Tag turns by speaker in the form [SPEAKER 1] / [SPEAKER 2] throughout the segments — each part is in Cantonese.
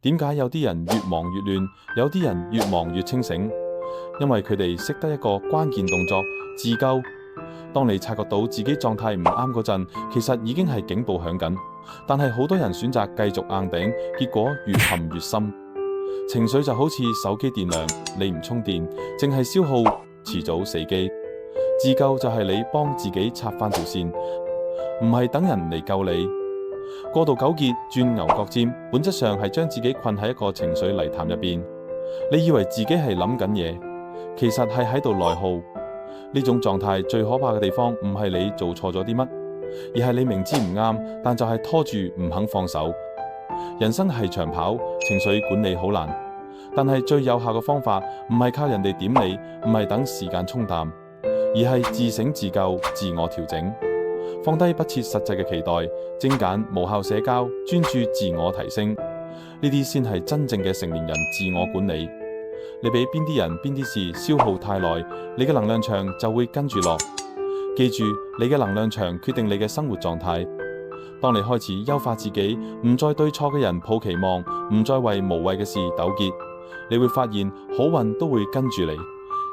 [SPEAKER 1] 點解有啲人越忙越亂，有啲人越忙越清醒？因為佢哋識得一個關鍵動作：自救。當你察覺到自己狀態唔啱嗰陣，其實已經係警報響緊。但係好多人選擇繼續硬頂，結果越陷越深。情緒就好似手機電量，你唔充電，淨係消耗，遲早死機。自救就係你幫自己插翻條線，唔係等人嚟救你。過度糾結轉牛角尖，本質上係將自己困喺一個情緒泥潭入邊。你以為自己係諗緊嘢，其實係喺度內耗。呢種狀態最可怕嘅地方，唔係你做錯咗啲乜，而係你明知唔啱，但就係拖住唔肯放手。人生係長跑，情緒管理好難，但係最有效嘅方法，唔係靠人哋點你，唔係等時間沖淡，而係自省自救、自我調整。放低不切實際嘅期待，精簡無效社交，專注自我提升，呢啲先係真正嘅成年人自我管理。你俾邊啲人邊啲事消耗太耐，你嘅能量場就會跟住落。記住，你嘅能量場決定你嘅生活狀態。當你開始優化自己，唔再對錯嘅人抱期望，唔再為無謂嘅事糾結，你會發現好運都會跟住你。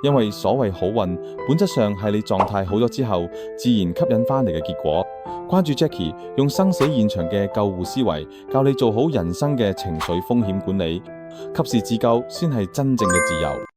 [SPEAKER 1] 因為所謂好運，本質上係你狀態好咗之後，自然吸引翻嚟嘅結果。關注 Jackie， 用生死現場嘅救護思維，教你做好人生嘅情緒風險管理，及時自救，先係真正嘅自由。